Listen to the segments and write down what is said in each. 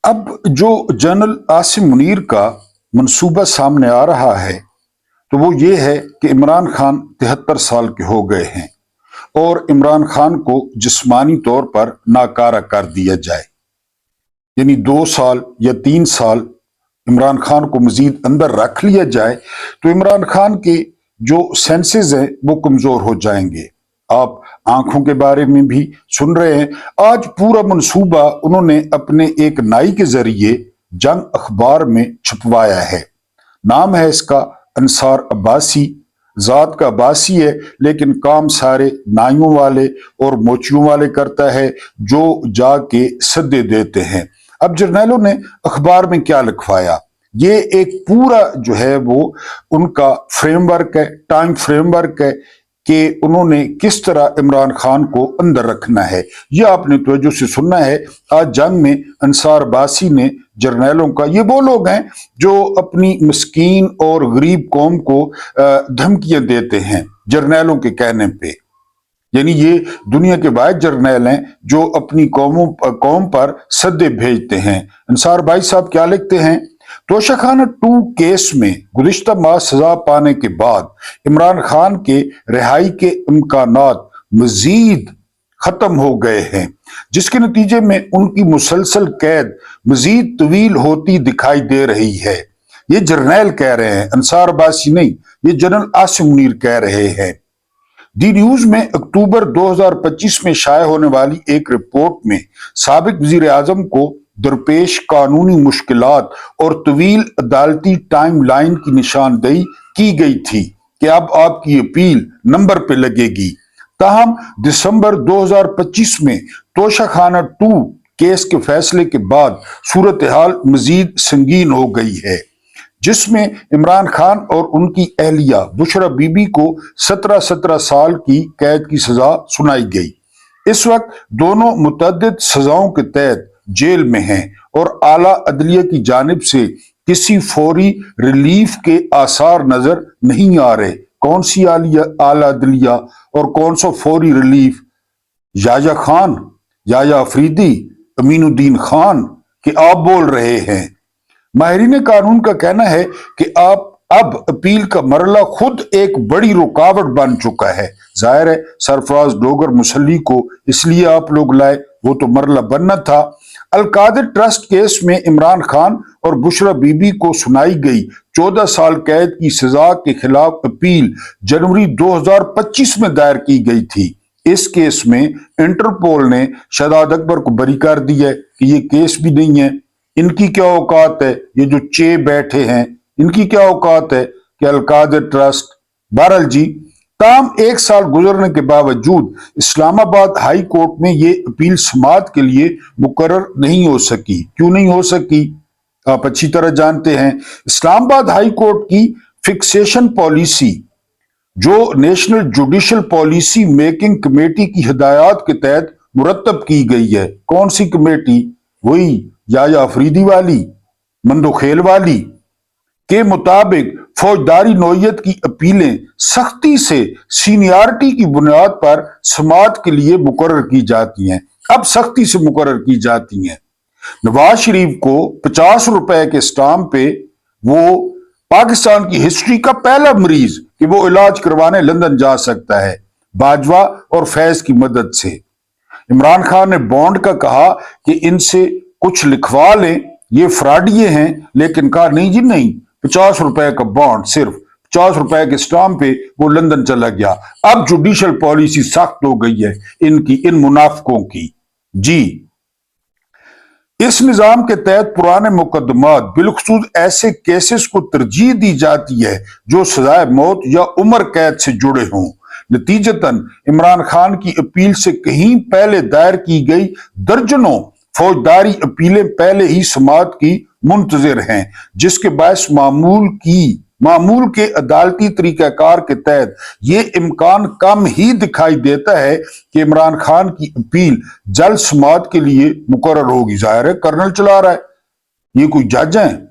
अब जो जनरल आसिम मुनीर का मंसूबा सामने आ रहा है तो वो ये है कि इमरान खान 73 साल के हो गए हैं और इमरान खान को जिस्मानी तौर पर नाकारा कर दिया जाए। यानी 2 साल या 3 साल इमरान खान को मजीद अंदर रख लिया जाए तो इमरान खान के जो सेंसेस हैं वो कमजोर हो जाएंगे। आप आंखों के बारे में भी सुन रहे हैं। आज पूरा मंसूबा उन्होंने अपने एक नाई के जरिए जंग अखबार में छपवाया है। नाम है इसका अंसार अब्बासी। जात का अब्बासी है लेकिन काम सारे नाइयों वाले और मोचियों वाले करता है जो जाके सद्दे देते हैं। अब जर्नैलों ने अखबार में क्या लिखवाया, ये एक पूरा जो है वो उनका फ्रेमवर्क है, टाइम फ्रेमवर्क है कि उन्होंने किस तरह इमरान खान को अंदर रखना है। ये आपने तवज्जो से सुनना है। आज जंग में अंसार अब्बासी ने जर्नैलों का, ये वो लोग हैं जो अपनी मस्कीन और गरीब कौम को धमकियां देते हैं जर्नैलों के कहने पे। यानी ये दुनिया के वाहिद जर्नैल हैं जो अपनी कौम पर सद्दे भेजते हैं। अंसार भाई साहब क्या लिखते हैं, तोशाखाना 2 केस में गुज़िश्ता माह सजा पाने के बाद इमरान खान के रिहाई के इम्कानात मजीद खत्म हो गए हैं, जिसके नतीजे में उनकी मुसलसल कैद मजीद तवील होती दिखाई दे रही है। ये जर्नैल कह रहे हैं, अंसार अब्बासी नहीं, ये जनरल आसिम मुनीर कह रहे हैं। दी न्यूज में अक्टूबर 2025 में शाये होने वाली एक रिपोर्ट में साबिक वजीर आजम को दरपेश कानूनी मुश्किलात और तवील अदालती टाइम लाइन की निशानदेही की गई थी कि अब आपकी अपील नंबर पे लगेगी। ताहम दिसंबर 2025 में तोशाखाना 2 केस के फैसले के बाद सूरत हाल मजीद संगीन हो गई है, जिसमें इमरान खान और उनकी अहलिया बुशरा बीबी को 17 साल की कैद की सजा सुनाई गई। इस वक्त दोनों मुतअद्दिद सजाओं के तहत जेल में हैं और आला अदलिया की जानिब से किसी फौरी रिलीफ के आसार नजर नहीं आ रहे। कौन सी आला अदलिया और कौन सा फौरी रिलीफ? याया खान, याया अफरीदी, अमीनुद्दीन खान कि आप बोल रहे हैं। माहिरीन कानून का कहना है कि आप अब अपील का मरला खुद एक बड़ी रुकावट बन चुका है। जाहिर है सरफराज डोगर मुसल्ली को इसलिए आप लोग लाए, वो तो मरला बनना था। अलकादिर ट्रस्ट केस में इमरान खान और बुशरा बीबी को सुनाई गई 14 साल कैद की सजा के खिलाफ अपील जनवरी 2025 में दायर की गई थी। इस केस में इंटरपोल ने शहजाद अकबर को बरी कर दिया कि ये केस भी नहीं है। इनकी क्या औकात है, ये जो चे बैठे हैं इनकी क्या औकात है कि अलकादिर ट्रस्ट। बहरहाल जी, ताम 1 साल गुजरने के बावजूद इस्लामाबाद हाई कोर्ट में ये अपील समाअत के लिए मुकर्रर नहीं हो सकी। क्यों नहीं हो सकी आप अच्छी तरह जानते हैं। इस्लामाबाद हाई कोर्ट की फिक्सेशन पॉलिसी जो national judicial policy making committee की हिदायत के तहत मुरतब की गई है। कौन सी कमेटी? वही याया अफरीदी वाली, मंदोखेल वाली के मुताबिक फौजदारी नौयत की अपीलें सख्ती से सीनियरिटी की बुनियाद पर समाअत के लिए मुकर्रर की जाती हैं। अब सख्ती से मुकर्रर की जाती हैं। नवाज शरीफ को 50 रुपए के स्टाम्प पे वो पाकिस्तान की हिस्ट्री का पहला मरीज कि वो इलाज करवाने लंदन जा सकता है बाजवा और फैज की मदद से। इमरान खान ने बॉन्ड का कहा कि इनसे कुछ लिखवा लें, ये फ्रॉडिये हैं, लेकिन कहा नहीं जी नहीं, 50 रुपए का बॉन्ड, सिर्फ 50 रुपए के स्टाम्प पे वो लंदन चला गया। अब जुडिशल पॉलिसी सख्त हो गई है इनकी, इन मुनाफिकों की। जी, इस निजाम के तहत पुराने मुकदमात बिलखसूस ऐसे केसेस को तरजीह दी जाती है जो सजाए मौत या उम्र कैद से जुड़े हों। नतीजतन इमरान खान की अपील से कहीं पहले दायर की गई दर्जनों फौजदारी अपीलें पहले ही समाअत की मुंतजिर हैं, जिसके बायस मामूल के अदालती तरीकाकार के तहत ये इम्कान कम ही दिखाई देता है कि इमरान खान की अपील जल्द समाअत के लिए मुकर्रर होगी। जाहिर है कर्नल चला रहा है, ये कोई जज हैं?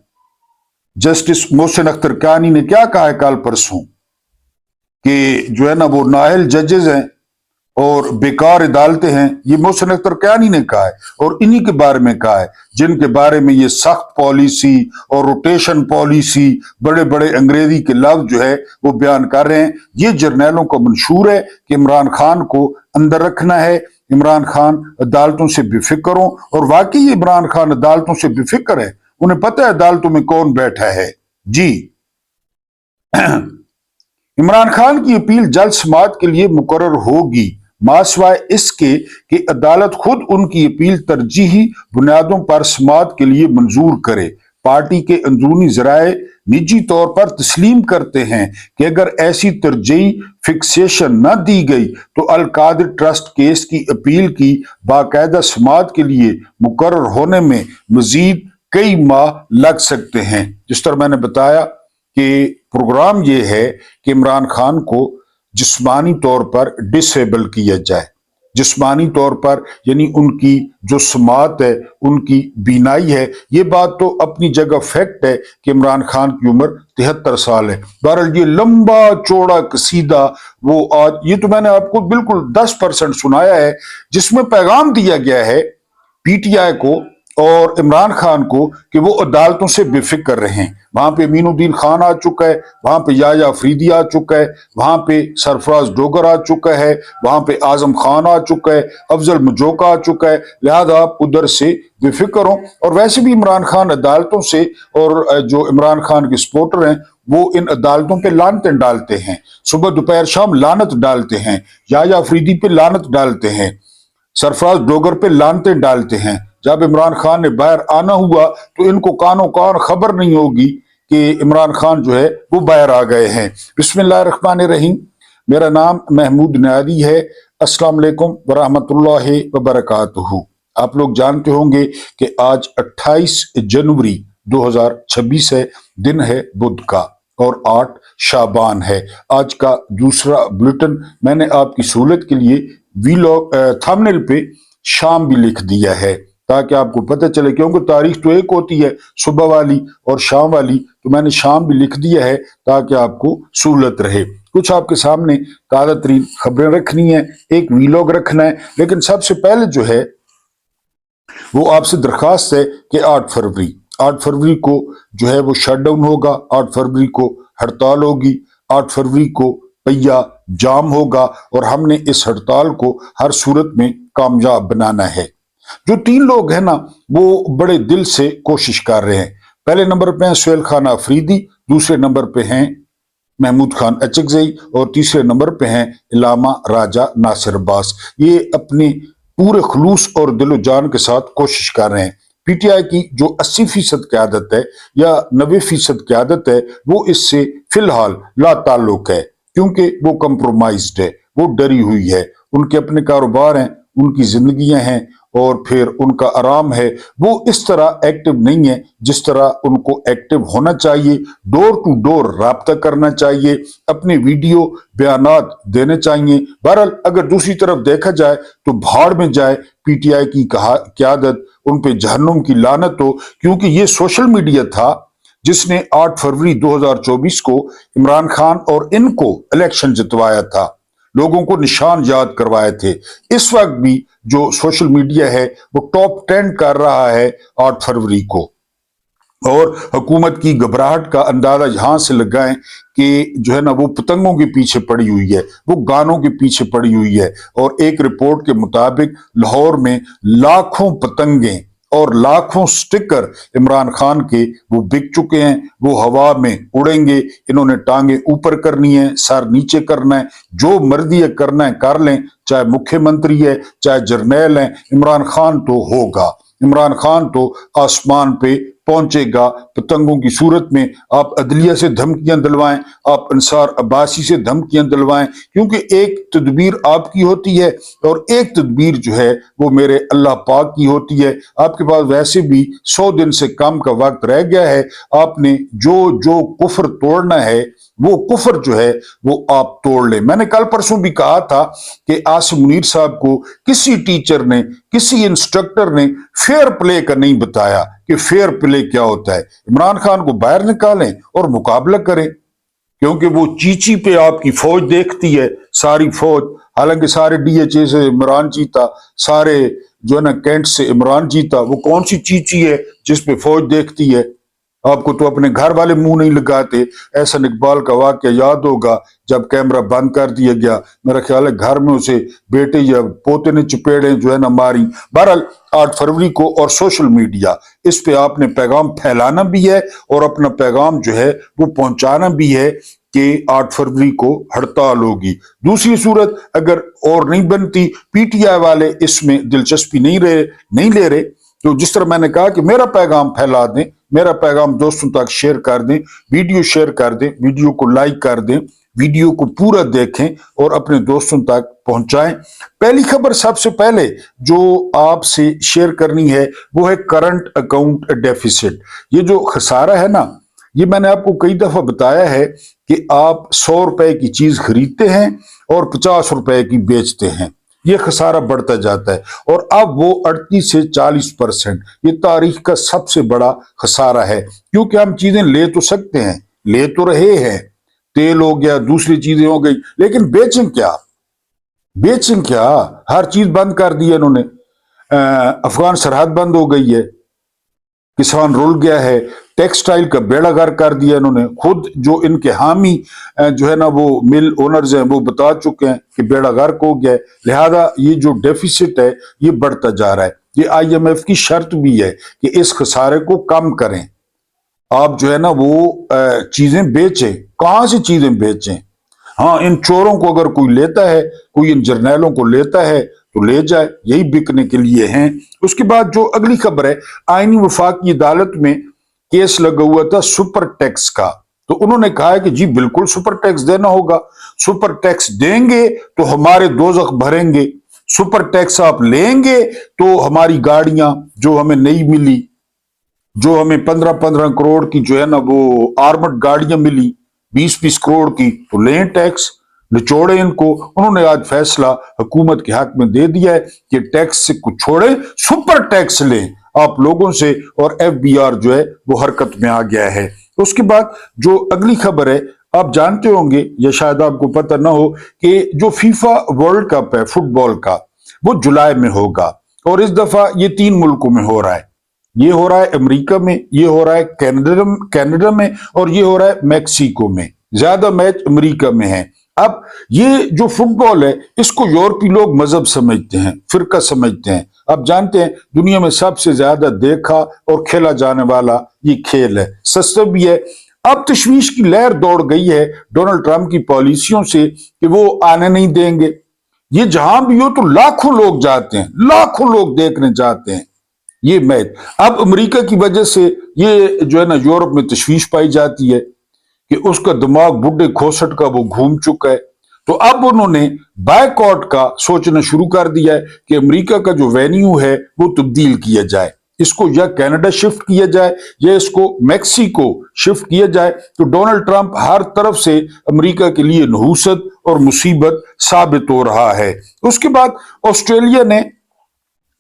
जस्टिस मोहसिन अख्तर कानी ने क्या कहा है कल परसों कि जो है ना वो नाअहल जजेस हैं और बेकार अदालतें हैं, ये मोहसिन अख्तर कियानी ने कहा है और इन्हीं के बारे में कहा है जिनके बारे में ये सख्त पॉलिसी और रोटेशन पॉलिसी बड़े बड़े अंग्रेजी के लफ्ज जो है वो बयान कर रहे हैं। ये जर्नैलों का मंशूर है कि इमरान खान को अंदर रखना है, इमरान खान अदालतों से बेफिक्र हो। और वाकई इमरान खान अदालतों से बेफिक्र है, उन्हें पता है अदालतों में कौन बैठा है। जी इमरान खान की अपील जल्द समाअत के लिए मुकर्रर होगी, मासवाए इसके कि अदालत खुद उनकी अपील तरजीही बुनियादों पर समाअत के लिए मंजूर करे। पार्टी के अंदरूनी जराए निजी तौर पर तस्लीम करते हैं कि अगर ऐसी तरजीही फिक्सेशन न दी गई तो अल कादिर ट्रस्ट केस की अपील की बाकायदा समाअत के लिए मुकर्रर होने में मजीद कई माह लग सकते हैं। जिस तरह मैंने बताया कि प्रोग्राम ये है कि इमरान खान को जिस्मानी तौर पर डिसेबल किया जाए, जिस्मानी तौर पर यानी उनकी जो समात है, उनकी बीनाई है। ये बात तो अपनी जगह फैक्ट है कि इमरान खान की उम्र 73 साल है। बहरहाल ये लंबा चौड़ा कसीदा वो आज ये तो मैंने आपको बिल्कुल 10% सुनाया है, जिसमें पैगाम दिया गया है पीटीआई को और इमरान खान को कि वो अदालतों से बेफिक्र रहें। वहां पे अमीनुद्दीन खान आ चुका है, वहां पे याया अफरीदी आ चुका है, वहां पे सरफराज डोगर आ चुका है, वहां पे आजम खान आ चुका है, अफजल मजोका आ चुका है। लिहाजा आप उधर से बेफिक्र हो। और वैसे भी इमरान खान अदालतों से और जो इमरान खान के सपोर्टर हैं वो इन अदालतों पे लानतें डालते हैं, सुबह दोपहर शाम लानत डालते हैं, याया अफरीदी पे लानत डालते हैं, सरफराज डोगर पे लानतें डालते हैं। जब इमरान खान ने बाहर आना हुआ तो इनको कानों कान खबर नहीं होगी कि इमरान खान जो है वो बाहर आ गए हैं। बिस्मिल्लाहिर्रहमानिर्रहीम। मेरा नाम महमूद नियाज़ी है। अस्सलाम वालेकुम वरहमतुल्लाहि वबरकातुहू। आप लोग जानते होंगे कि आज 28 जनवरी 2026 है, दिन है बुध का और 8 शाबान है। आज का दूसरा बुलेटिन मैंने आपकी सहूलत के लिए वीलॉग थंबनेल पे शाम भी लिख दिया है ताकि आपको पता चले, क्योंकि तारीख तो एक होती है सुबह वाली और शाम वाली, तो मैंने शाम भी लिख दिया है ताकि आपको सहूलत रहे। कुछ आपके सामने ताज़ा तरीन खबरें रखनी है, एक वीलॉग रखना है। लेकिन सबसे पहले जो है वो आपसे दरखास्त है कि 8 फरवरी को जो है वो शटडाउन होगा, 8 फरवरी को हड़ताल होगी, 8 फरवरी को पहिया जाम होगा और हमने इस हड़ताल को हर सूरत में कामयाब बनाना है। जो 3 लोग हैं ना वो बड़े दिल से कोशिश कर रहे हैं। पहले नंबर पे हैं सुहेल खान अफरीदी, दूसरे नंबर पे हैं महमूद खान अचकजई और तीसरे नंबर पे हैं इलामा राजा नासिर अब्बास। ये अपने पूरे खुलूस और दिलो जान के साथ कोशिश कर रहे हैं। पीटीआई की जो 80% क़यादत है या 90% क़यादत है वो इससे फिलहाल लाताल्लुक है, क्योंकि वो कंप्रोमाइज्ड है, वो डरी हुई है। उनके अपने कारोबार हैं, उनकी जिंदगियां हैं और फिर उनका आराम है। वो इस तरह एक्टिव नहीं है जिस तरह उनको एक्टिव होना चाहिए। डोर टू डोर राब्ता करना चाहिए, अपने वीडियो बयानात देने चाहिए। बहरहाल अगर दूसरी तरफ देखा जाए तो भाड़ में जाए पीटीआई की क़यादत, उन पे जहन्नुम की लानत हो, क्योंकि ये सोशल मीडिया था जिसने 8 फरवरी 2024 को इमरान खान और इनको इलेक्शन जितवाया था, लोगों को निशान याद करवाए थे। इस वक्त भी जो सोशल मीडिया है वो टॉप 10 कर रहा है 8 फरवरी को। और हुकूमत की घबराहट का अंदाजा यहां से लगाएं कि जो है ना वो पतंगों के पीछे पड़ी हुई है, वो गानों के पीछे पड़ी हुई है। और एक रिपोर्ट के मुताबिक लाहौर में लाखों पतंगे और लाखों स्टिकर इमरान खान के वो बिक चुके हैं, वो हवा में उड़ेंगे। इन्होंने टांगे ऊपर करनी है, सर नीचे करना है, जो मर्जी है करना है कर लें, चाहे मुख्यमंत्री है चाहे जर्नैल है, इमरान खान तो होगा, इमरान खान तो आसमान पे पहुंचेगा पतंगों की सूरत में। आप अदलिया से धमकियां दिलवाएं, आप अंसार अब्बासी से धमकियां दिलवाएं, क्योंकि एक तदबीर आपकी होती है और एक तदबीर जो है वो मेरे अल्लाह पाक की होती है। आपके पास वैसे भी 100 दिन से कम का वक्त रह गया है। आपने जो जो कुफ्र तोड़ना है वो कुफ्र जो है वो आप तोड़ लें। मैंने कल परसों भी कहा था कि आसिम मुनीर साहब को किसी टीचर ने, किसी इंस्ट्रक्टर ने फेयर प्ले का नहीं बताया कि फेयर प्ले क्या होता है। इमरान खान को बाहर निकालें और मुकाबला करें, क्योंकि वो चीची पे आपकी फौज देखती है, सारी फौज हालांकि सारे DHA से इमरान जीता, सारे जो है ना कैंट से इमरान जीता। वो कौन सी चीची है जिसपे फौज देखती है? आपको तो अपने घर वाले मुंह नहीं लगाते। एहसन इकबाल का वाकया याद होगा, जब कैमरा बंद कर दिया गया, मेरा ख्याल है घर में उसे बेटे या पोते ने चपेड़े जो है ना मारी। बहरहाल 8 फरवरी को और सोशल मीडिया, इस पे आपने पैगाम फैलाना भी है और अपना पैगाम जो है वो पहुंचाना भी है कि 8 फरवरी को हड़ताल होगी। दूसरी सूरत अगर और नहीं बनती, PTI वाले इसमें दिलचस्पी नहीं ले रहे, तो जिस तरह मैंने कहा कि मेरा पैगाम फैला दें, मेरा पैगाम दोस्तों तक शेयर कर दें, वीडियो शेयर कर दें, वीडियो को लाइक कर दें, वीडियो को पूरा देखें और अपने दोस्तों तक पहुंचाएं। पहली खबर सबसे पहले जो आपसे शेयर करनी है वो है करंट अकाउंट डेफिसिट। ये जो खसारा है ना, ये मैंने आपको कई दफा बताया है कि आप 100 रुपए की चीज खरीदते हैं और 50 रुपए की बेचते हैं, ये खसारा बढ़ता जाता है और अब वो 38 से 40%, ये तारीख का सबसे बड़ा खसारा है। क्योंकि हम चीजें ले तो सकते हैं, ले तो रहे हैं, तेल हो गया, दूसरी चीजें हो गई, लेकिन बेचें क्या? बेचें क्या? हर चीज बंद कर दी है इन्होंने। अफगान सरहद बंद हो गई है, किसान रुल गया है, टेक्सटाइल का बेड़ा गर्क कर दिया इन्होंने। खुद जो इनके हामी जो है ना वो मिल ओनर्स हैं, वो बता चुके हैं कि बेड़ा गर्क हो गया है। लिहाजा ये जो डेफिसिट है ये बढ़ता जा रहा है। ये IMF की शर्त भी है कि इस खसारे को कम करें। आप जो है ना वो चीजें बेचें। कहां से चीजें बेचें? हाँ, इन चोरों को अगर कोई लेता है, कोई इन जर्नैलों को लेता है तो ले जाए, यही बिकने के लिए हैं। उसके बाद जो अगली खबर है, आईनी वफाकी अदालत में केस लगा हुआ था सुपर टैक्स का, तो उन्होंने कहा है कि जी बिल्कुल सुपर टैक्स देना होगा, सुपर टैक्स देंगे तो हमारे दोज़ख भरेंगे, सुपर टैक्स आप लेंगे तो हमारी गाड़ियां जो हमें नहीं मिली, जो हमें 15-15 करोड़ की जो है ना वो आर्मर्ड गाड़ियां मिली 20-20 करोड़ की, तो लें टैक्स, निचोड़े इनको। उन्होंने आज फैसला हुकूमत के हक में दे दिया है कि टैक्स से कुछ छोड़े, सुपर टैक्स लें आप लोगों से, और FBR जो है वो हरकत में आ गया है। उसके बाद जो अगली खबर है, आप जानते होंगे या शायद आपको पता ना हो कि जो फीफा वर्ल्ड कप है फुटबॉल का, वो जुलाई में होगा और इस दफा ये 3 मुल्कों में हो रहा है। ये हो रहा है अमेरिका में, ये हो रहा है कनाडा में और ये हो रहा है मैक्सिको में। ज्यादा मैच अमेरिका में है। अब ये जो फुटबॉल है इसको यूरोपीय लोग मजहब समझते हैं, फिरका समझते हैं। आप जानते हैं दुनिया में सबसे ज्यादा देखा और खेला जाने वाला ये खेल है, सस्ता भी है। अब तशवीश की लहर दौड़ गई है डोनाल्ड ट्रंप की पॉलिसियों से कि वो आने नहीं देंगे। ये जहां भी हो तो लाखों लोग जाते हैं, लाखों लोग देखने जाते हैं ये मैच। अब अमेरिका की वजह से ये जो है ना यूरोप में तशवीश पाई जाती है कि उसका दिमाग बुढ़े खोसट का वो घूम चुका है। तो अब उन्होंने बायकॉट का सोचना शुरू कर दिया है कि अमेरिका का जो वेन्यू है वो तब्दील किया जाए, इसको या कनाडा शिफ्ट किया जाए या इसको मैक्सिको शिफ्ट किया जाए। तो डोनाल्ड ट्रंप हर तरफ से अमेरिका के लिए नहूसत और मुसीबत साबित हो रहा है। उसके बाद ऑस्ट्रेलिया ने,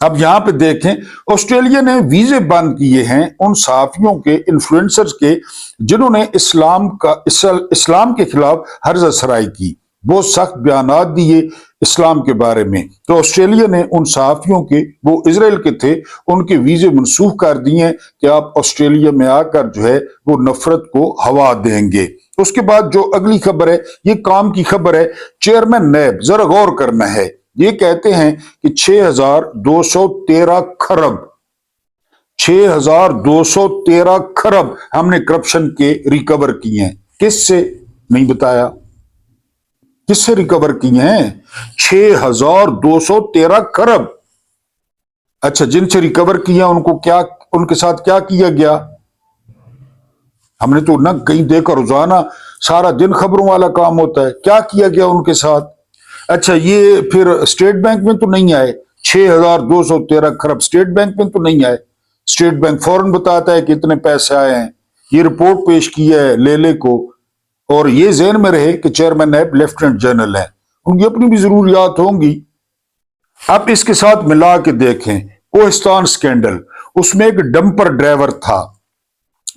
अब यहां पे देखें, ऑस्ट्रेलिया ने वीजे बंद किए हैं उन सहाफियों के, इन्फ्लुएंसर्स के, जिन्होंने इस्लाम के खिलाफ हर्जा सराई की, बहुत सख्त बयानात दिए इस्लाम के बारे में। तो ऑस्ट्रेलिया ने उन सहाफियों के, वो इजराइल के थे, उनके वीजे मनसूख कर दिए हैं कि आप ऑस्ट्रेलिया में आकर जो है वो नफरत को हवा देंगे। उसके बाद जो अगली खबर है ये काम की खबर है। चेयरमैन नैब, जरा गौर करना है, ये कहते हैं कि 6,213 खरब 6,213 खरब हमने करप्शन के रिकवर किए हैं। किससे? नहीं बताया किससे रिकवर किए हैं। 6,213 खरब। अच्छा, जिनसे रिकवर किया उनको क्या, उनके साथ क्या किया गया? हमने तो ना कहीं देखा, रोजाना सारा दिन खबरों वाला काम होता है, क्या किया गया उनके साथ। अच्छा, ये फिर स्टेट बैंक में तो नहीं आए, 6,213 खरब स्टेट बैंक में तो नहीं आए। स्टेट बैंक फौरन बताता है कि इतने पैसे आए हैं, ये रिपोर्ट पेश की है लेले को। और ये ज़हन में रहे कि चेयरमैन नैब लेफ्टिनेंट जनरल है, उनकी अपनी भी जरूरियात होंगी। अब इसके साथ मिला के देखें कोहिस्तान स्कैंडल, उसमें एक डंपर ड्राइवर था,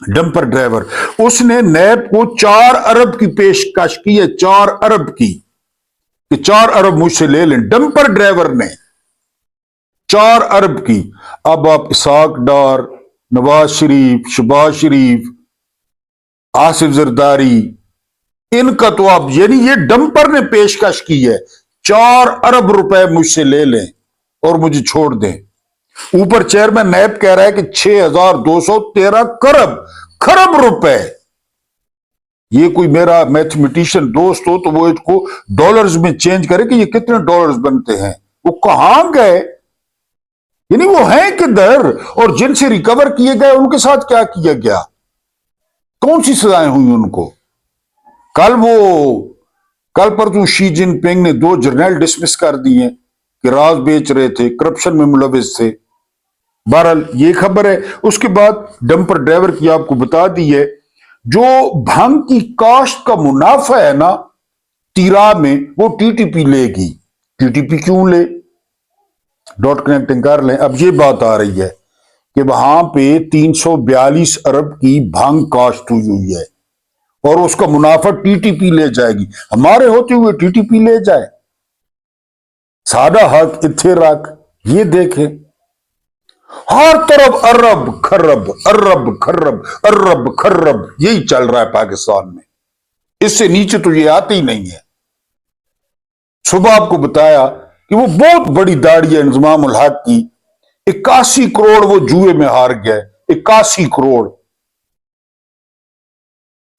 डंपर ड्राइवर, उसने नैब को 4 अरब की पेशकश की है, 4 अरब की। کہ 4 ارب مجھ سے لے لیں، ڈمپر ڈرائیور نے 4 ارب کی۔ اب آپ اسحاق ڈار، نواز شریف، شہباز شریف، آصف زرداری، ان کا تو آپ یعنی یہ ڈمپر نے پیشکش کی ہے 4 ارب روپے مجھ سے لے لیں اور مجھے چھوڑ دیں۔ اوپر چیئرمین نیب کہہ رہا ہے کہ 6213 کھرب روپے۔ یہ کوئی میرا میتھمیٹیشین دوست ہو تو وہ اس کو ڈالرز میں چینج کرے کہ یہ کتنے ڈالرز بنتے ہیں۔ وہ کہاں گئے؟ یعنی وہ ہیں کدھر؟ اور جن سے ریکور کیے گئے ان کے ساتھ کیا کیا گیا؟ کون سی سزائیں ہوئی ان کو؟ کل پر تو شی جن پنگ نے 2 جرنیل ڈسمس کر دیے کہ راز بیچ رہے تھے، کرپشن میں ملوث تھے۔ بہرحال یہ خبر ہے۔ اس کے بعد ڈمپر ڈرائیور کی آپ کو بتا دی ہے، جو بھنگ کی کاشت کا منافع ہے نا تیرا میں، وہ ٹی ٹی پی لے گی۔ ٹی ٹی پی کیوں لے؟ ڈاٹ کنیکٹنگ کر لیں۔ اب یہ بات آ رہی ہے کہ وہاں پہ 342 ارب کی بھنگ کاشت ہوئی ہے اور اس کا منافع ٹی ٹی پی لے جائے گی۔ ہمارے ہوتے ہوئے ٹی ٹی پی لے جائے؟ سادہ حق اتھے رکھ۔ یہ دیکھیں ہر طرف ارب کھرب ارب کھرب ارب کھرب، یہی چل رہا ہے پاکستان میں۔ اس سے نیچے تو یہ آتے ہی نہیں ہے۔ صبح آپ کو بتایا کہ وہ بہت بڑی داڑھی ہے انضمام الحق کی، 81 کروڑ وہ جوئے میں ہار گیا، 81 کروڑ۔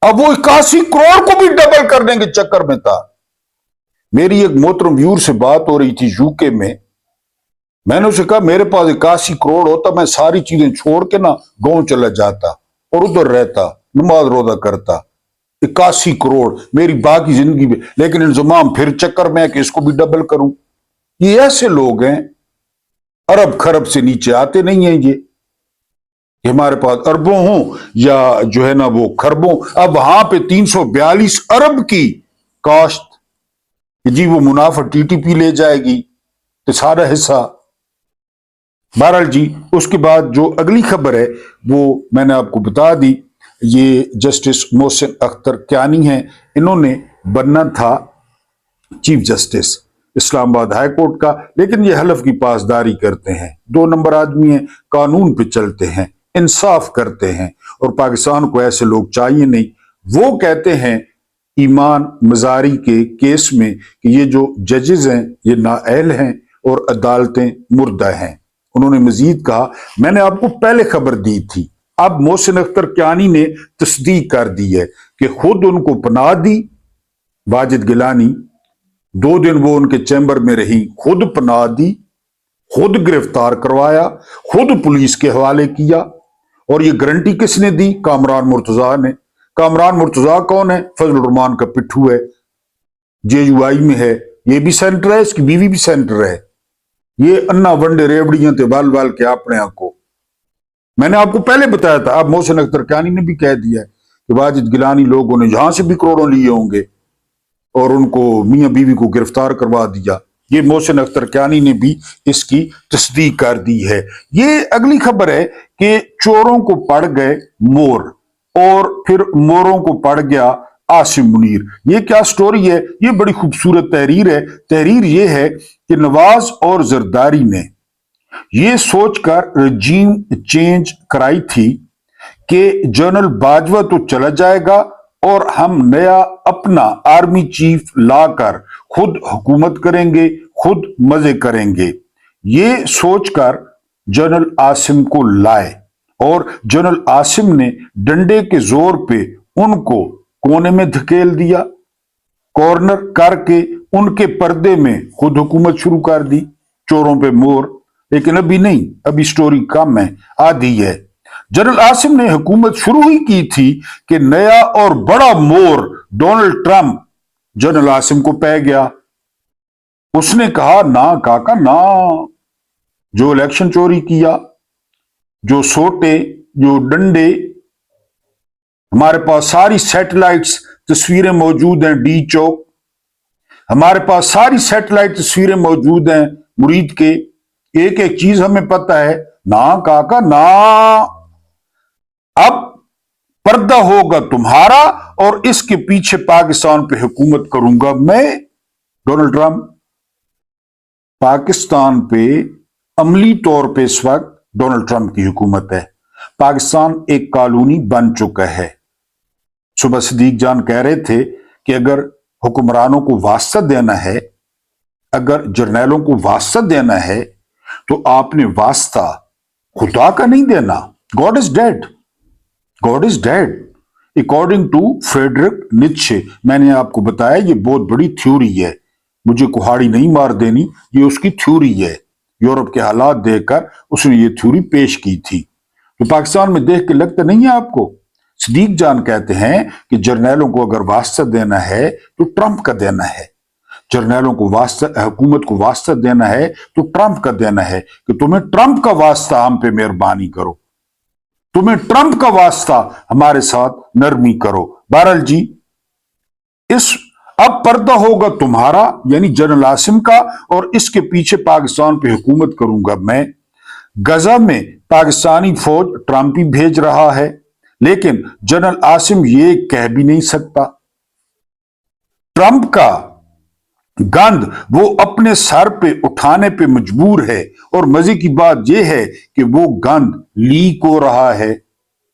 اب وہ 81 کروڑ کو بھی ڈبل کرنے کے چکر میں تھا۔ میری ایک محترم ویور سے بات ہو رہی تھی یو کے میں نے اسے کہا میرے پاس 81 کروڑ ہوتا میں ساری چیزیں چھوڑ کے نا گاؤں چلا جاتا اور ادھر رہتا، نماز روزہ کرتا۔ 81 کروڑ میری باقی زندگی میں، لیکن انضمام پھر چکر میں ہے کہ اس کو بھی ڈبل کروں۔ یہ ایسے لوگ ہیں، ارب کھرب سے نیچے آتے نہیں ہیں یہ۔ ہمارے پاس اربوں ہوں یا جو ہے نا وہ کھربوں۔ اب وہاں پہ 342 ارب کی کاشت، جی وہ منافع ٹی ٹی پی لے جائے گی تو سارا حصہ۔ بہرحال جی اس کے بعد جو اگلی خبر ہے وہ میں نے آپ کو بتا دی۔ یہ جسٹس محسن اختر کیانی ہیں، انہوں نے بننا تھا چیف جسٹس اسلام آباد ہائی کورٹ کا، لیکن یہ حلف کی پاسداری کرتے ہیں، 2 نمبر آدمی ہیں، قانون پہ چلتے ہیں، انصاف کرتے ہیں، اور پاکستان کو ایسے لوگ چاہیے نہیں۔ وہ کہتے ہیں ایمان مزاری کے کیس میں کہ یہ جو ججز ہیں یہ نااہل ہیں اور عدالتیں مردہ ہیں۔ انہوں نے مزید کہا، میں نے آپ کو پہلے خبر دی تھی، اب محسن اختر کیانی نے تصدیق کر دی ہے کہ خود ان کو پناہ دی واجد گیلانی، 2 دن وہ ان کے چیمبر میں رہی، خود پناہ دی، خود گرفتار کروایا، خود پولیس کے حوالے کیا۔ اور یہ گارنٹی کس نے دی؟ کامران مرتضیٰ نے۔ کامران مرتضیٰ کون ہے؟ فضل الرحمان کا پٹھو ہے، جے یو آئی میں ہے، یہ بھی سینٹر ہے، اس کی بیوی بھی سینٹر ہے۔ یہ انا ونڈے ریوڑیاں تے بال بال کے اپنے آپ کو، میں نے آپ کو پہلے بتایا تھا۔ اب محسن اختر کیانی نے بھی کہہ دیا ہے کہ واجد گیلانی لوگوں نے جہاں سے بھی کروڑوں لیے ہوں گے اور ان کو میاں بیوی کو گرفتار کروا دیا۔ یہ محسن اختر کیانی نے بھی اس کی تصدیق کر دی ہے۔ یہ اگلی خبر ہے کہ چوروں کو پڑ گئے مور اور پھر موروں کو پڑ گیا عاصم منیر۔ یہ کیا سٹوری ہے؟ یہ بڑی خوبصورت تحریر ہے۔ تحریر یہ ہے کہ نواز اور زرداری نے یہ سوچ کر رجیم چینج کرائی تھی کہ جنرل باجوہ تو چلا جائے گا اور ہم نیا اپنا آرمی چیف لا کر خود حکومت کریں گے، خود مزے کریں گے۔ یہ سوچ کر جنرل عاصم کو لائے اور جنرل عاصم نے ڈنڈے کے زور پہ ان کو کونے میں دھکیل دیا، کارنر کر کے ان کے پردے میں خود حکومت شروع کر دی، چوروں پہ مور۔ لیکن ابھی نہیں، ابھی سٹوری کم ہے، آدھی ہے۔ جنرل عاصم نے حکومت شروع ہی کی تھی کہ نیا اور بڑا مور ڈونلڈ ٹرمپ جنرل عاصم کو پہ گیا۔ اس نے کہا نہ کاکا نہ، جو الیکشن چوری کیا، جو سوٹے، جو ڈنڈے، ہمارے پاس ساری سیٹلائٹس تصویریں موجود ہیں، ڈی چوک، ہمارے پاس ساری سیٹلائٹ تصویریں موجود ہیں مرید کے، ایک ایک چیز ہمیں پتہ ہے۔ نہ کاکا نہ، اب پردہ ہوگا تمہارا اور اس کے پیچھے پاکستان پہ حکومت کروں گا میں۔ डोनाल्ड ट्रंप पाकिस्तान पे अमली तौर पे इस वक्त डोनाल्ड ट्रंप की हुकूमत है। पाकिस्तान एक कॉलोनी बन चुका है। सुबह सदीक जान कह रहे थे कि अगर हुक्मरानों को वास्ता देना है, अगर जर्नैलों को वास्ता देना है, तो आपने वास्ता खुदा का नहीं देना। God is dead, God is dead according to Friedrich Nietzsche. मैंने आपको बताया ये बहुत बड़ी थ्योरी है, मुझे कुहाड़ी नहीं मार देनी, ये उसकी थ्योरी है। यूरोप के हालात देखकर उसने ये थ्योरी पेश की थी। तो पाकिस्तान में देख के लगता नहीं है आपको? सदीक जान कहते हैं कि जर्नैलों को अगर वास्ता देना है तो ट्रंप का देना है। जर्नैलों को वास्ता, हुकूमत को वास्ता देना है तो ट्रंप का देना है कि तुम्हें ट्रंप का वास्ता हम पे मेहरबानी करो, तुम्हें ट्रंप का वास्ता हमारे साथ नरमी करो। बहरहाल जी, इस अब पर्दा होगा तुम्हारा यानी जनरल आसिम का, और इसके पीछे पाकिस्तान पे हुकूमत करूंगा मैं। गजा में पाकिस्तानी फौज ट्रंप ही भेज रहा है, लेकिन जनरल आसिम ये कह भी नहीं सकता। ट्रंप का गंद वो अपने सर पे उठाने पे मजबूर है, और मजे की बात यह है कि वो गंद लीक हो रहा है,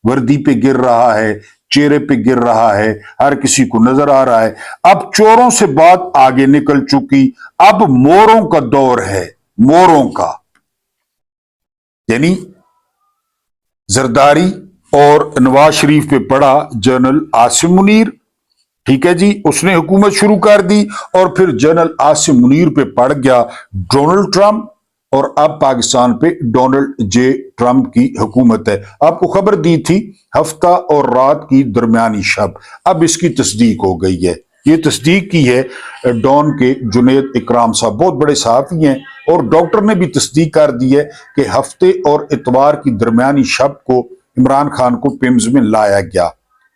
वर्दी पे गिर रहा है, चेहरे पे गिर रहा है, हर किसी को नजर आ रहा है। अब चोरों से बात आगे निकल चुकी, अब मोरों का दौर है, मोरों का, यानी जरदारी और नवाज शरीफ पे पड़ा जनरल आसिम मुनीर। ठीक है जी, उसने हुकूमत शुरू कर दी, और फिर जनरल आसिम मुनीर पे पड़ गया डोनाल्ड ट्रंप, और अब पाकिस्तान पे डोनाल्ड जे ट्रंप की हुकूमत है। आपको खबर दी थी हफ्ता और रात की दरमियानी शब, अब इसकी तस्दीक हो गई है। ये तस्दीक की है डॉन के जुनेद इकराम साहब, बहुत बड़े सहाफी हैं, और डॉक्टर ने भी तस्दीक कर दी है कि हफ्ते और इतवार की दरमियानी शब को इमरान खान को पिम्स में लाया गया,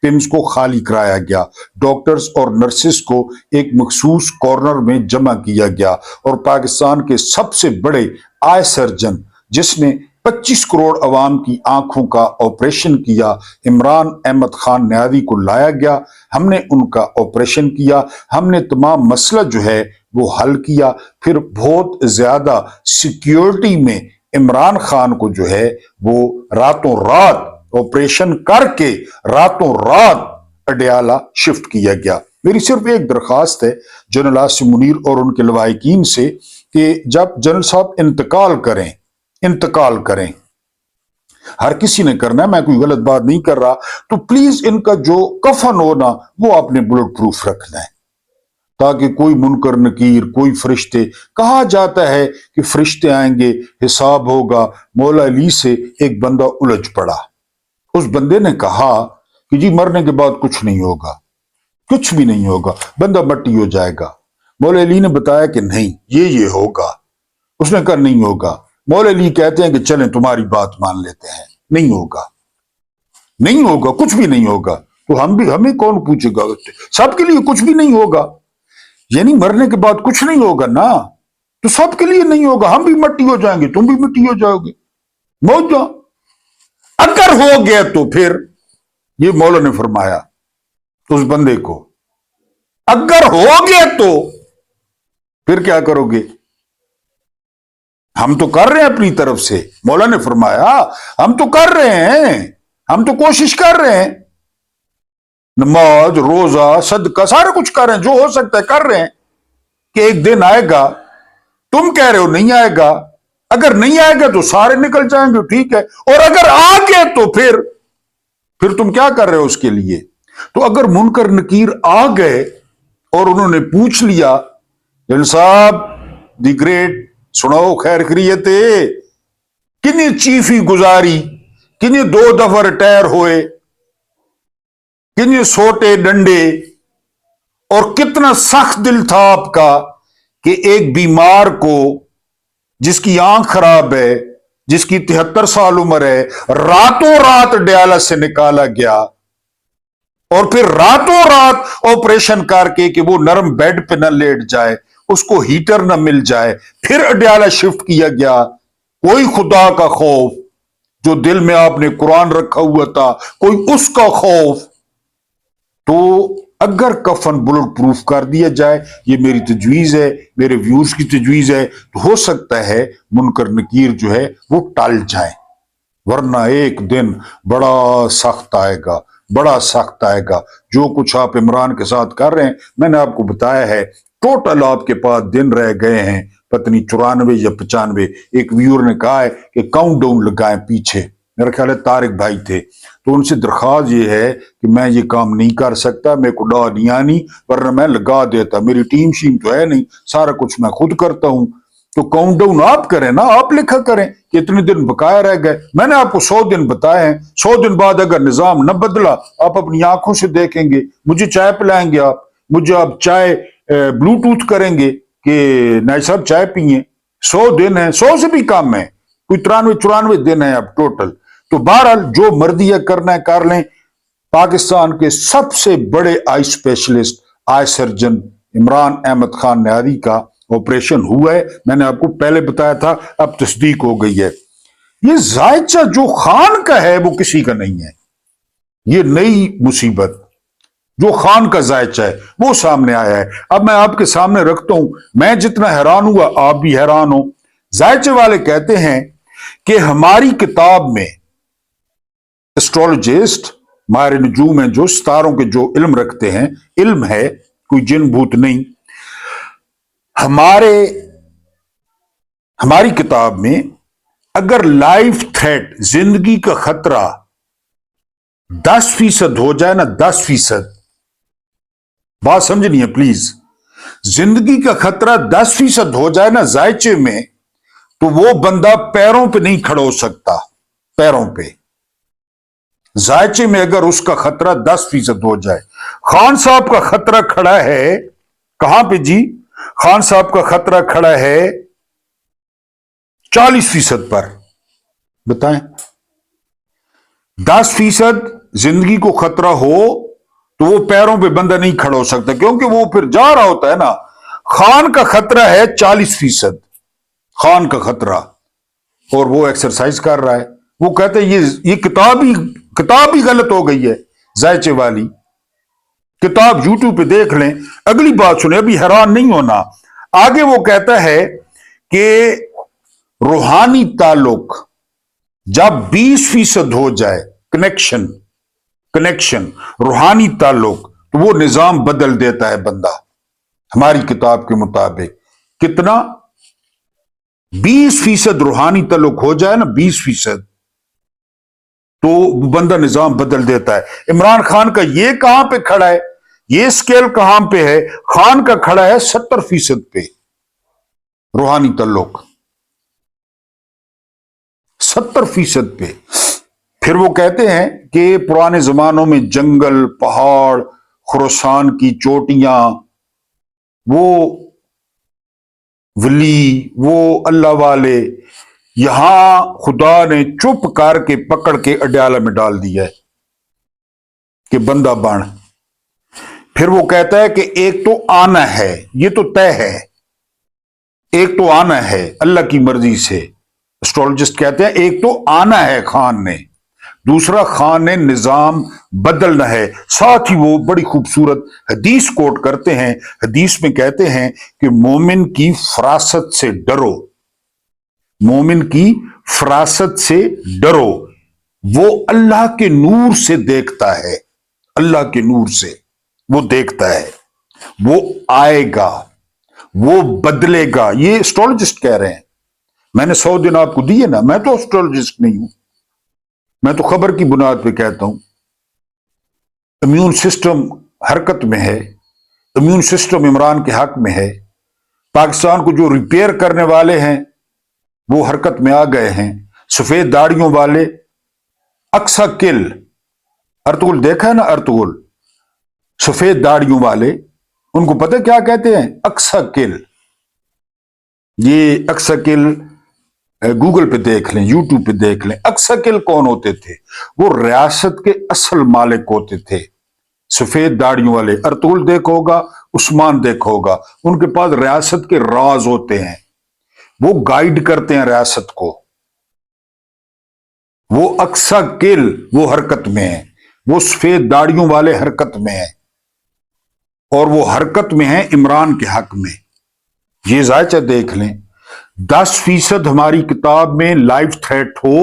पिम्स को खाली कराया गया, डॉक्टर्स और नर्सिस को एक मखसूस कॉर्नर में जमा किया गया, और पाकिस्तान के सबसे बड़े आई सर्जन जिसने 25 करोड़ अवाम की आंखों का ऑपरेशन किया, इमरान अहमद खान न्यादी को लाया गया। हमने उनका ऑपरेशन किया, हमने तमाम मसला जो है वो हल किया, फिर बहुत ज्यादा सिक्योरिटी में इमरान खान को जो है वो रातों रात ऑपरेशन करके रातों रात अडयाला शिफ्ट किया गया। मेरी सिर्फ एक दरखास्त है जनरल आसिम मुनीर और उनके लवाहिकीन से कि जब जनरल साहब इंतकाल करें, हर किसी ने करना है, मैं कोई गलत बात नहीं कर रहा, तो प्लीज इनका जो कफन हो ना वो आपने बुलेट प्रूफ रखना है, ताकि कोई मुनकर नकीर, कोई फरिश्ते, कहा जाता है कि फरिश्ते आएंगे, हिसाब होगा। मौला अली से एक बंदा उलझ पड़ा, उस बंदे ने कहा कि जी मरने के बाद कुछ नहीं होगा, कुछ भी नहीं होगा, बंदा मट्टी हो जाएगा। मौला अली ने बताया कि नहीं ये होगा। उसने कहा नहीं होगा। मौला अली कहते हैं कि चलें तुम्हारी बात मान लेते हैं, नहीं होगा, नहीं होगा, कुछ भी नहीं होगा। तो हमें कौन पूछेगा? सबके लिए कुछ भी नहीं होगा, यानी मरने के बाद कुछ नहीं होगा ना, तो सबके लिए नहीं होगा, हम भी मट्टी हो जाएंगे, तुम भी मिट्टी हो जाओगे, मौत जाओ। अगर हो गया तो फिर ये मौला ने फरमाया उस बंदे को, अगर हो गया तो फिर क्या करोगे? हम तो कर रहे हैं अपनी तरफ से, मौला ने फरमाया हम तो कर रहे हैं, हम तो कोशिश कर रहे हैं, नमाज रोजा सदका सारा कुछ कर रहे हैं, जो हो सकता है कर रहे हैं, कि एक दिन आएगा, तुम कह रहे हो नहीं आएगा, अगर नहीं आएगा तो सारे निकल जाएंगे, ठीक है, और अगर आ गए तो फिर तुम क्या कर रहे हो उसके लिए? तो अगर मुनकर नकीर आ गए और उन्होंने पूछ लिया जनरल साहब दी ग्रेट सुनाओ खैर खैरियत, किन्नी चीफी गुजारी, किन्नी 2 दफा रिटायर होए, किन्नी सोटे डंडे, और कितना सख्त दिल था आपका कि एक बीमार को जिसकी आंख खराब है, जिसकी 73 साल उम्र है, रातों रात डयाला से निकाला गया, और फिर रातों रात ऑपरेशन करके कि वो नरम बेड पे न लेट जाए, उसको हीटर न मिल जाए, फिर अडयाला शिफ्ट किया गया। कोई खुदा का खौफ, जो दिल में आपने कुरान रखा हुआ था, कोई उसका खौफ। तो अगर कफन बुलेट प्रूफ कर दिया जाए, ये मेरी तजवीज है, मेरे व्यूज की तजवीज है, तो हो सकता है मुनकर नकीर जो है वो टल जाए, वरना एक दिन बड़ा सख्त आएगा, बड़ा सख्त आएगा। जो कुछ आप इमरान के साथ कर रहे हैं, मैंने आपको बताया है, टोटल आपके पास दिन रह गए हैं पत्नी 94 या 95। एक व्यूअर ने कहा है कि काउंट डाउन लगाएं पीछे, मेरा ख्याल है तारिक भाई थे, तो उनसे दरख्वास्त ये है कि मैं ये काम नहीं कर सकता, मेरे को डा नहीं आनी, वरना मैं लगा देता, मेरी टीम शीम तो है नहीं, सारा कुछ मैं खुद करता हूं। तो काउंट डाउन आप करें ना, आप लिखा करें कि इतने दिन बकाया रह गए। मैंने आपको 100 दिन बताए हैं, 100 दिन बाद अगर निजाम न बदला, आप अपनी आंखों से देखेंगे, मुझे चाय पिलाएंगे आप, मुझे आप चाय ब्लूटूथ करेंगे कि नहीं साहब चाय पिए। 100 दिन है, 100 से भी कम है, कोई 93-94 दिन है अब टोटल। तो बहरहाल जो मर्जी है करना है कर लें। पाकिस्तान के सबसे बड़े eye specialist, eye surgeon Imran Ahmed Khan न्यारी का ऑपरेशन हुआ है, मैंने आपको पहले बताया था, अब तस्दीक हो गई है। ये जायचा जो खान का है वो किसी का नहीं है, ये नई मुसीबत जो खान का जायचा है वो सामने आया है। अब मैं आपके सामने रखता हूं, मैं जितना हैरान हुआ आप भी हैरान हो। जायचे वाले कहते हैं कि हमारी किताब में एस्ट्रोलॉजिस्ट, माहिर नजूम है, जो सितारों के जो इल्म रखते हैं, इल्म है कोई जिन भूत नहीं, हमारी किताब में अगर लाइफ थ्रेट, जिंदगी का खतरा 10% हो जाए ना, 10%, बात समझनी है प्लीज, जिंदगी का खतरा 10% हो जाए ना जायचे में, तो वो बंदा पैरों पे नहीं खड़ा हो सकता, पैरों पे। जायचे में अगर उसका खतरा 10% हो जाए, खान साहब का खतरा खड़ा है कहां पे जी? खान साहब का खतरा खड़ा है 40% पर। बताएं, 10% जिंदगी को खतरा हो तो वो पैरों पे बंदा नहीं खड़ा हो सकता, क्योंकि वो फिर जा रहा होता है ना। खान का खतरा है 40%, खान का खतरा, और वो एक्सरसाइज कर रहा है। वो कहते हैं ये किताब ही गलत हो गई है, जायचे वाली किताब यूट्यूब पे देख लें। अगली बात सुने, अभी हैरान नहीं होना। आगे वो कहता है कि रूहानी ताल्लुक जब 20% हो जाए, कनेक्शन रूहानी ताल्लुक, तो वो निजाम बदल देता है बंदा। हमारी किताब के मुताबिक कितना? 20% रूहानी ताल्लुक हो जाए ना, 20%, तो बंदा निजाम बदल देता है। इमरान खान का ये कहां पे खड़ा है, ये स्केल कहां पे है? खान का खड़ा है 70% पे, रूहानी ताल्लुक 70% पे। फिर वो कहते हैं कि पुराने जमानों में जंगल, पहाड़, खुरासान की चोटियां, वो वली, वो अल्लाह वाले, यहां खुदा ने चुप करके पकड़ के अड्याला में डाल दिया है कि बंदा बन। फिर वो कहता है कि एक तो आना है, ये तो तय है, एक तो आना है अल्लाह की मर्जी से। एस्ट्रोलॉजिस्ट कहते हैं एक तो आना है खान ने, दूसरा खान ने निजाम बदलना है। साथ ही वो बड़ी खूबसूरत हदीस कोट करते हैं, हदीस में कहते हैं कि मोमिन की फरासत से डरो, मोमिन की फरासत से डरो, वो अल्लाह के नूर से देखता है, अल्लाह के नूर से वो देखता है, वो आएगा, वो बदलेगा। ये एस्ट्रोलॉजिस्ट कह रहे हैं। मैंने 100 दिन आपको दिए ना, मैं तो एस्ट्रोलॉजिस्ट नहीं हूं, मैं तो खबर की बुनियाद पे कहता हूं। इम्यून सिस्टम हरकत में है, इम्यून सिस्टम इमरान के हक में है। पाकिस्तान को जो रिपेयर करने वाले हैं वो हरकत में आ गए हैं। सफेद दाढ़ियों वाले, अक्सा किल, अर्तुगुल देखा है ना, अर्तुगुल, सफेद दाढ़ियों वाले, उनको पता क्या कहते हैं? अक्सा किल। ये अक्सा किल गूगल पे देख लें, यूट्यूब पे देख लें। अक्सा किल कौन होते थे? वो रियासत के असल मालिक होते थे, सफेद दाढ़ियों वाले। अर्तुगुल देखा होगा, उस्मान देखा होगा, उनके पास रियासत के राज होते हैं, वो गाइड करते हैं रियासत को। वो अक्सा किल वो हरकत में है, वो सफेद दाढ़ियों वाले हरकत में है। اور وہ حرکت میں ہیں عمران کے حق میں. یہ ذائچہ دیکھ لیں, 10% ہماری کتاب میں لائف تھریٹ ہو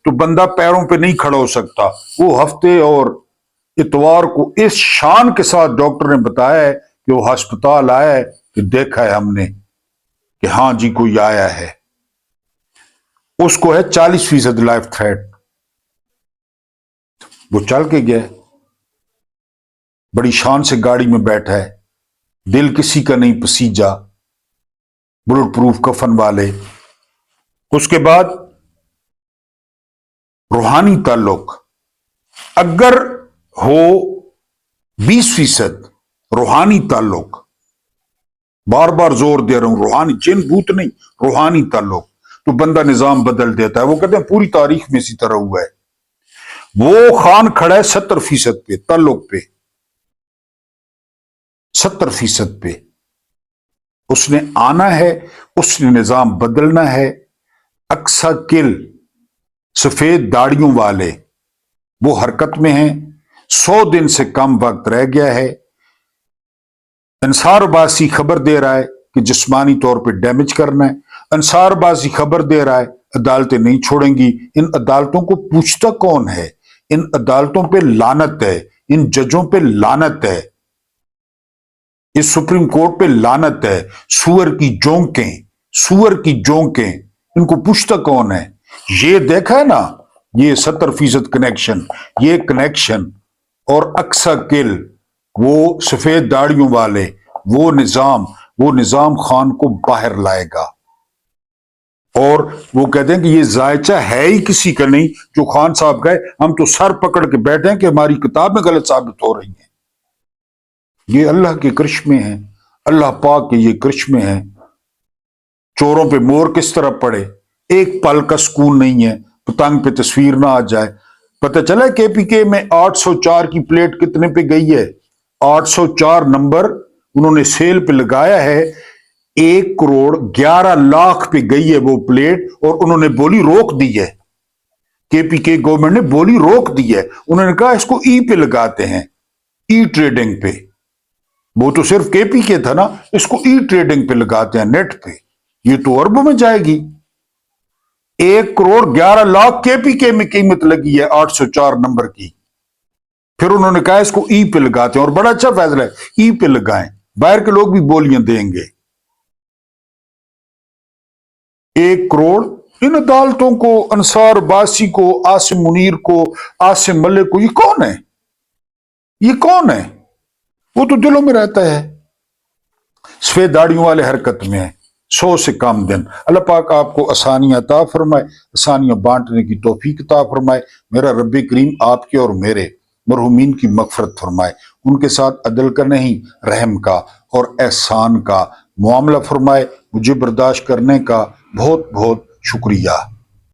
تو بندہ پیروں پہ نہیں کھڑا ہو سکتا. وہ ہفتے اور اتوار کو اس شان کے ساتھ ڈاکٹر نے بتایا ہے کہ وہ ہسپتال آیا ہے کہ دیکھا ہے ہم نے کہ ہاں جی کوئی آیا ہے. اس کو ہے 40% لائف تھریٹ. وہ چل کے گیا, بڑی شان سے گاڑی میں بیٹھا ہے, دل کسی کا نہیں پسیجا, بلٹ پروف کفن والے. اس کے بعد روحانی تعلق اگر ہو 20% روحانی تعلق, بار بار زور دے رہا ہوں, روحانی, جن بھوت نہیں, روحانی تعلق, تو بندہ نظام بدل دیتا ہے. وہ کہتے ہیں پوری تاریخ میں اسی طرح ہوا ہے. وہ خان کھڑا ہے 70% پہ, تعلق پہ 70% پہ. اس نے آنا ہے, اس نے نظام بدلنا ہے. اقصا کل سفید داڑیوں والے وہ حرکت میں ہیں. 100 دن سے کم وقت رہ گیا ہے. انصار باسی خبر دے رہا ہے کہ جسمانی طور پہ ڈیمیج کرنا ہے. انصار باسی خبر دے رہا ہے عدالتیں نہیں چھوڑیں گی. ان عدالتوں کو پوچھتا کون ہے؟ ان عدالتوں پہ لعنت ہے, ان ججوں پہ لعنت ہے, اس سپریم کورٹ پہ لعنت ہے. سور کی جونکیں, سور کی جونکیں, ان کو پوچھتا کون ہے؟ یہ دیکھا ہے نا, یہ 70% کنیکشن, یہ کنیکشن اور اقصا کل وہ سفید داڑیوں والے وہ نظام خان کو باہر لائے گا. اور وہ کہتے ہیں کہ یہ ذائچہ ہے ہی کسی کا نہیں. جو خان صاحب گئے, ہم تو سر پکڑ کے بیٹھے ہیں کہ ہماری کتاب میں غلط ثابت ہو رہی ہیں. یہ اللہ کے کرشمے ہیں, اللہ پاک کے یہ کرشمے ہیں. چوروں پہ مور کس طرح پڑے, ایک پل کا سکون نہیں ہے, پتنگ پہ تصویر نہ آ جائے. پتہ چلا کے پی کے میں 804 کی پلیٹ کتنے پہ گئی ہے؟ 804 نمبر انہوں نے سیل پہ لگایا ہے, 1,11,00,000 پہ گئی ہے وہ پلیٹ, اور انہوں نے بولی روک دی ہے. کے پی کے گورنمنٹ نے بولی روک دی ہے. انہوں نے کہا اس کو ای پہ لگاتے ہیں, ای ٹریڈنگ پہ. وہ تو صرف کے پی کے تھا نا, اس کو ای ٹریڈنگ پہ لگاتے ہیں, نیٹ پہ. یہ تو اربوں میں جائے گی. 1,11,00,000 کے پی کے میں قیمت لگی ہے 804 نمبر کی. پھر انہوں نے کہا اس کو ای پہ لگاتے ہیں, اور بڑا اچھا فیصلہ ہے, ای پہ لگائیں, باہر کے لوگ بھی بولیاں دیں گے. 1 کروڑ ان عدالتوں کو, انصار باسی کو, عاصم منیر کو, عاصم ملک کو. یہ کون ہے؟ یہ کون ہے؟ وہ تو دلوں میں رہتا ہے. سفید داڑیوں والے حرکت میں ہیں. 100 سے کم دن. اللہ پاک آپ کو آسانیاں عطا فرمائے, آسانیاں بانٹنے کی توفیق عطا فرمائے. میرا رب کریم آپ کے اور میرے مرحومین کی مغفرت فرمائے. ان کے ساتھ عدل کا نہیں, رحم کا اور احسان کا معاملہ فرمائے. مجھے برداشت کرنے کا بہت بہت شکریہ.